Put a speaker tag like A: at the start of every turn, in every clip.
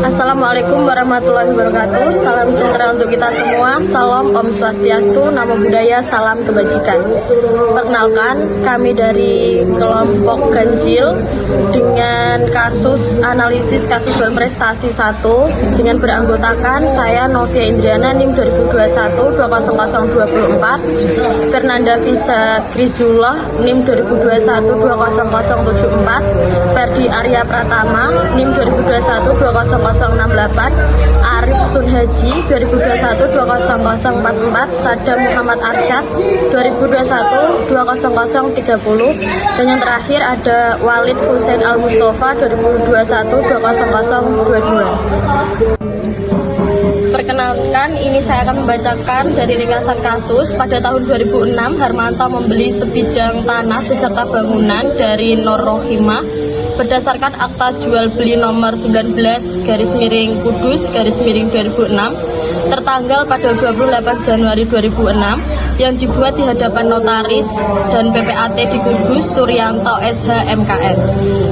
A: Assalamualaikum warahmatullahi wabarakatuh. Salam sejahtera untuk kita semua. Salam Om Swastiastu, Namo Buddhaya, salam kebajikan. Perkenalkan, kami dari kelompok Ganjil dengan kasus analisis kasus berprestasi 1 dengan beranggotakan saya Novia Indriana NIM 2021 20024, Fernanda Visa Grizullah NIM 2021 20074, Ferdi Arya Pratama NIM 2021 20068, Arif Sunhaji 2021 20044, Sadam Muhammad Arsyad 2021 20030, dan yang terakhir ada Walid Hussein Al Mustafa 2021 20022. Perkenalkan, ini saya akan membacakan dari ringkasan kasus. Pada tahun 2006, Harmanto membeli sebidang tanah beserta bangunan dari Nur Rohimah berdasarkan akta jual beli nomor 19/Kudus/2006 tertanggal pada 28 Januari 2006 yang dibuat di hadapan notaris dan PPAT di Kudus Suryanto SH MKN.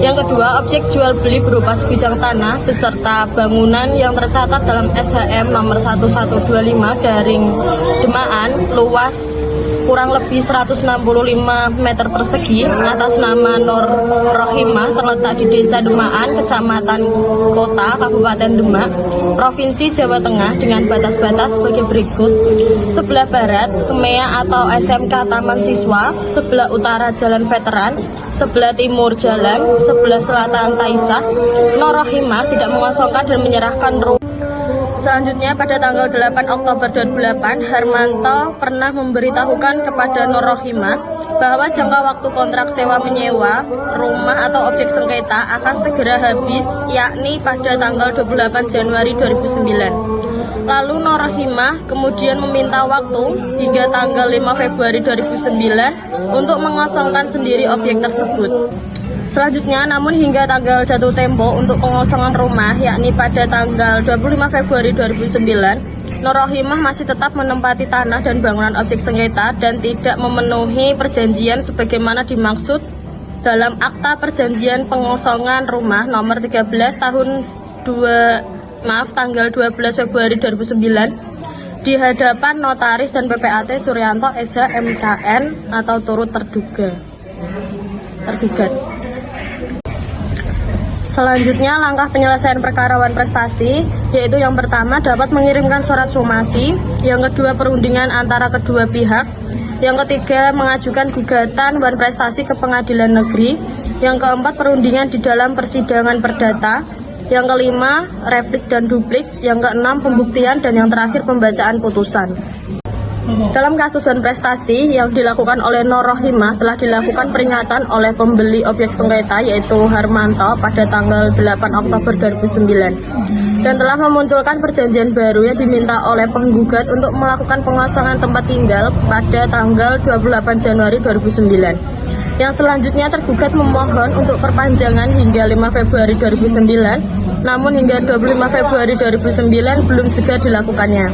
A: Yang kedua, objek jual beli berupa sebidang tanah beserta bangunan yang tercatat dalam SHM nomor 1125 garing Demaan luas kurang lebih 165 meter persegi atas nama Nur Rohimah terletak di Desa Demaan, Kecamatan Kota, Kabupaten Demak, Provinsi Jawa Tengah dengan batas-batas sebagai berikut. Sebelah barat, Semea atau SMK Taman Siswa, sebelah utara Jalan Veteran, sebelah timur Jalan, sebelah selatan Taisah. Nur Rohimah tidak mengosongkan dan menyerahkan rumah. Selanjutnya, pada tanggal 8 Oktober 2008, Harmanto pernah memberitahukan kepada Nur Rohimah bahwa jangka waktu kontrak sewa menyewa rumah atau objek sengketa akan segera habis, yakni pada tanggal 28 Januari 2009. Lalu Nur Rohimah kemudian meminta waktu hingga tanggal 5 Februari 2009 untuk mengosongkan sendiri objek tersebut. Selanjutnya, namun hingga tanggal jatuh tempo untuk pengosongan rumah, yakni pada tanggal 25 Februari 2009, Nur Rohimah masih tetap menempati tanah dan bangunan objek sengketa dan tidak memenuhi perjanjian sebagaimana dimaksud dalam Akta Perjanjian Pengosongan Rumah nomor 13 tanggal 12 Februari 2009 di hadapan notaris dan PPAT Suryanto SH MKN atau turut tergugat. Selanjutnya, langkah penyelesaian perkara wan prestasi, yaitu yang pertama dapat mengirimkan surat somasi, yang kedua perundingan antara kedua pihak, yang ketiga mengajukan gugatan wan prestasi ke pengadilan negeri, yang keempat perundingan di dalam persidangan perdata, yang kelima replik dan duplik, yang keenam pembuktian, dan yang terakhir pembacaan putusan. Dalam kasus wan prestasi yang dilakukan oleh Nur Rohimah telah dilakukan peringatan oleh pembeli objek sengketa yaitu Harmanto pada tanggal 8 Oktober 2009 dan telah memunculkan perjanjian baru yang diminta oleh penggugat untuk melakukan pengosongan tempat tinggal pada tanggal 28 Januari 2009. Yang selanjutnya tergugat memohon untuk perpanjangan hingga 5 Februari 2009, namun hingga 25 Februari 2009 belum juga dilakukannya,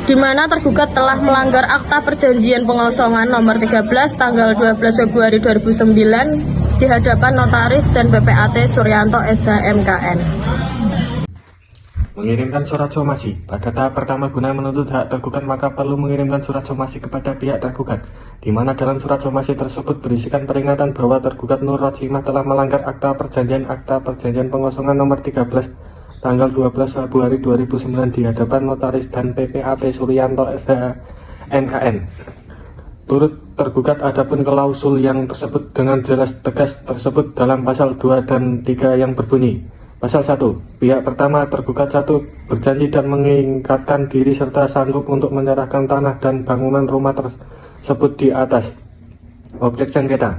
A: di mana tergugat telah melanggar Akta Perjanjian Pengosongan nomor 13 tanggal 12 Februari 2009 di hadapan notaris dan PPAT Suryanto SH MKN.
B: Mengirimkan surat somasi. Pada tahap pertama guna menuntut hak tergugat maka perlu mengirimkan surat somasi kepada pihak tergugat, di mana dalam surat somasi tersebut berisikan peringatan bahwa tergugat Nur Rohimah telah melanggar Akta Perjanjian Pengosongan nomor 13 tanggal 12 Februari 2009 di hadapan notaris dan PPAT Suryanto SH MKN. Turut tergugat adapun klausul yang tersebut dengan jelas tegas tersebut dalam pasal 2 dan 3 yang berbunyi. Pasal 1. Pihak pertama tergugat 1 berjanji dan mengikatkan diri serta sanggup untuk menyerahkan tanah dan bangunan rumah tersebut di atas objek sengketa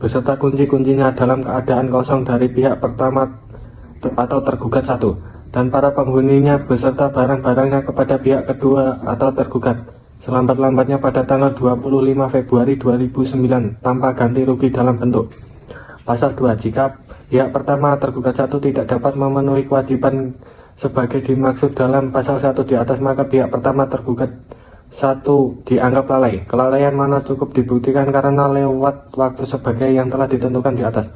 B: beserta kunci-kuncinya dalam keadaan kosong dari pihak pertama atau tergugat 1 dan para penghuninya beserta barang-barangnya kepada pihak kedua atau tergugat selambat-lambatnya pada tanggal 25 Februari 2009 tanpa ganti rugi dalam bentuk. Pasal 2. Jika pihak pertama tergugat 1 tidak dapat memenuhi kewajiban sebagai dimaksud dalam pasal 1 di atas, maka pihak pertama tergugat 1 dianggap lalai. Kelalaian mana cukup dibuktikan karena lewat waktu sebagai yang telah ditentukan di atas,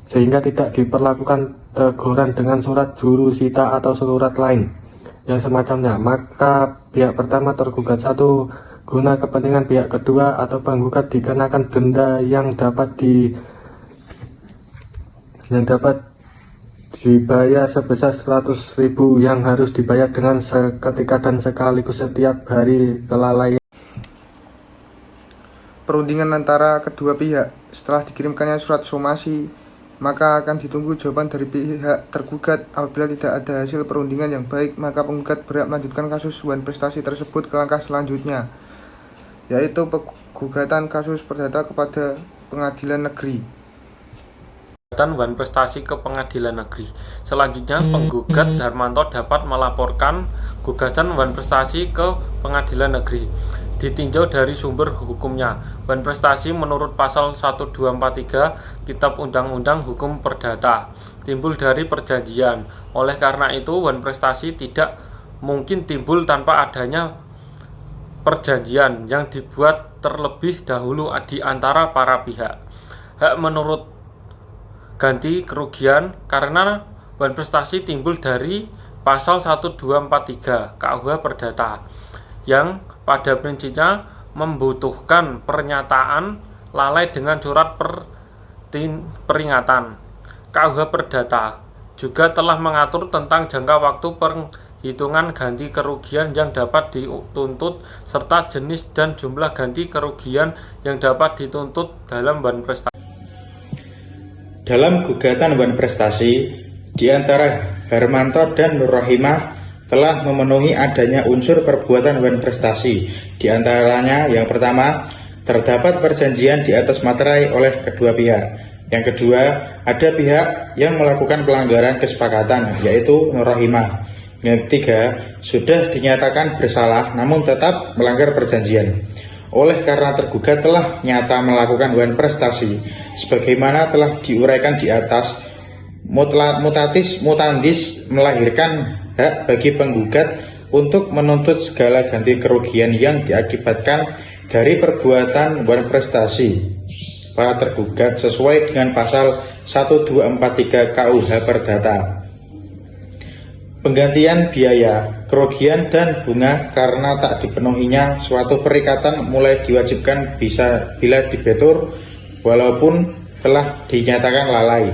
B: sehingga tidak diperlakukan teguran dengan surat jurusita atau surat lain yang semacamnya, maka pihak pertama tergugat 1 guna kepentingan pihak kedua atau penggugat dikenakan denda yang dapat dibayar sebesar 100.000 yang harus dibayar dengan seketika dan sekaligus setiap hari kelalaian.
C: Perundingan antara kedua pihak. Setelah dikirimkannya surat somasi, maka akan ditunggu jawaban dari pihak tergugat. Apabila tidak ada hasil perundingan yang baik, maka penggugat berhak melanjutkan kasus wan prestasi tersebut ke langkah selanjutnya, yaitu gugatan kasus perdata kepada pengadilan negeri.
D: Gugatan wan prestasi ke pengadilan negeri. Selanjutnya, penggugat Darmanto dapat melaporkan gugatan wan prestasi ke pengadilan negeri. Ditinjau dari sumber hukumnya, wan prestasi menurut pasal 1243 Kitab Undang-Undang Hukum Perdata timbul dari perjanjian. Oleh karena itu, wan prestasi tidak mungkin timbul tanpa adanya perjanjian yang dibuat terlebih dahulu di antara para pihak. Hak menurut ganti kerugian karena wan prestasi timbul dari pasal 1243 KUH Perdata yang pada prinsipnya membutuhkan pernyataan lalai dengan surat peringatan. KUH Perdata juga telah mengatur tentang jangka waktu perhitungan ganti kerugian yang dapat dituntut serta jenis dan jumlah ganti kerugian yang dapat dituntut dalam wan prestasi.
E: Dalam gugatan wan prestasi, di antara Harmanto dan Nur Rohimah telah memenuhi adanya unsur perbuatan wan prestasi. Di antaranya, yang pertama, terdapat perjanjian di atas materai oleh kedua pihak. Yang kedua, ada pihak yang melakukan pelanggaran kesepakatan, yaitu Nur Rohimah. Yang ketiga, sudah dinyatakan bersalah namun tetap melanggar perjanjian. Oleh karena tergugat telah nyata melakukan wan prestasi, sebagaimana telah diuraikan di atas, mutatis mutandis melahirkan hak bagi penggugat untuk menuntut segala ganti kerugian yang diakibatkan dari perbuatan wan prestasi para tergugat sesuai dengan pasal 1243 KUH Perdata. Penggantian biaya, kerugian dan bunga karena tak dipenuhinya suatu perikatan mulai diwajibkan bila debitur walaupun telah dinyatakan lalai,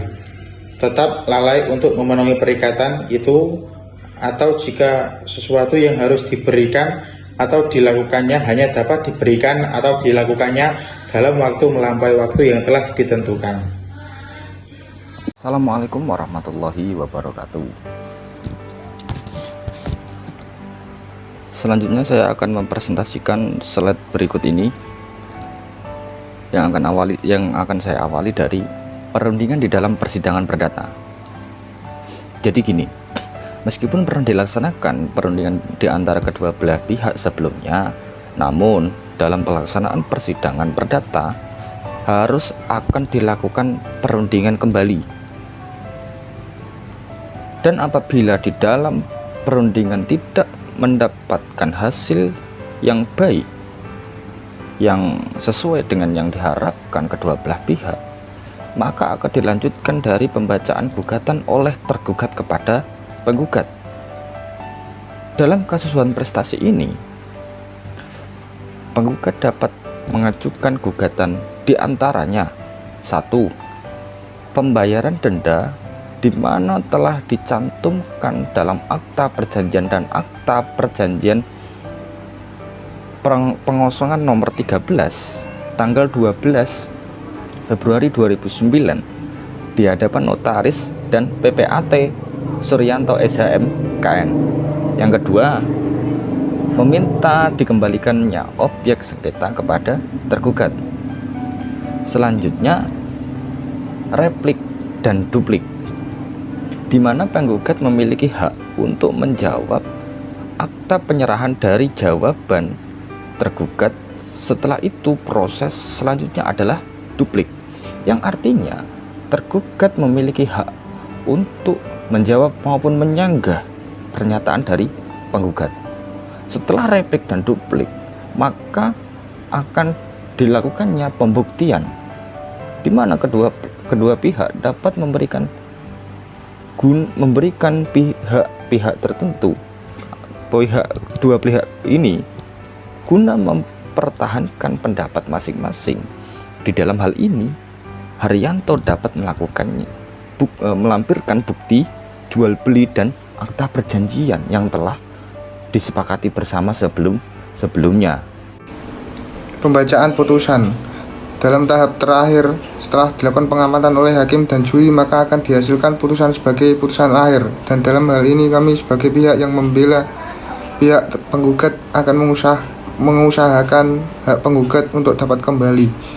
E: tetap lalai untuk memenuhi perikatan itu, atau jika sesuatu yang harus diberikan atau dilakukannya hanya dapat diberikan atau dilakukannya dalam waktu melampaui waktu yang telah ditentukan.
F: Assalamualaikum warahmatullahi wabarakatuh. Selanjutnya saya akan mempresentasikan slide berikut ini yang akan saya awali dari perundingan di dalam persidangan perdata. Jadi gini, meskipun pernah dilaksanakan perundingan di antara kedua belah pihak sebelumnya, namun dalam pelaksanaan persidangan perdata harus akan dilakukan perundingan kembali. Dan apabila di dalam perundingan tidak mendapatkan hasil yang baik, yang sesuai dengan yang diharapkan kedua belah pihak, maka akan dilanjutkan dari pembacaan gugatan oleh tergugat kepada penggugat. Dalam kasus wan prestasi ini, penggugat dapat mengajukan gugatan di antaranya: 1. Pembayaran denda di mana telah dicantumkan dalam akta perjanjian dan akta perjanjian pengosongan nomor 13 tanggal 12 Februari 2009 di hadapan notaris dan PPAT Suryanto SHM KN. Yang kedua, meminta dikembalikannya objek sengketa kepada tergugat. Selanjutnya, replik dan duplik, di mana penggugat memiliki hak untuk menjawab akta penyerahan dari jawaban tergugat. Setelah itu proses selanjutnya adalah duplik, yang artinya tergugat memiliki hak untuk menjawab maupun menyanggah pernyataan dari penggugat. Setelah replik dan duplik, maka akan dilakukannya pembuktian, di mana kedua pihak dapat memberikan memberikan pihak tertentu, dua pihak ini guna mempertahankan pendapat masing-masing. Di dalam hal ini, Haryanto dapat melampirkan bukti jual beli dan akta perjanjian yang telah disepakati bersama sebelumnya.
C: Pembacaan putusan. Dalam tahap terakhir, setelah dilakukan pengamatan oleh hakim dan juri, maka akan dihasilkan putusan sebagai putusan akhir. Dan dalam hal ini kami sebagai pihak yang membela pihak penggugat akan mengusahakan hak penggugat untuk dapat kembali.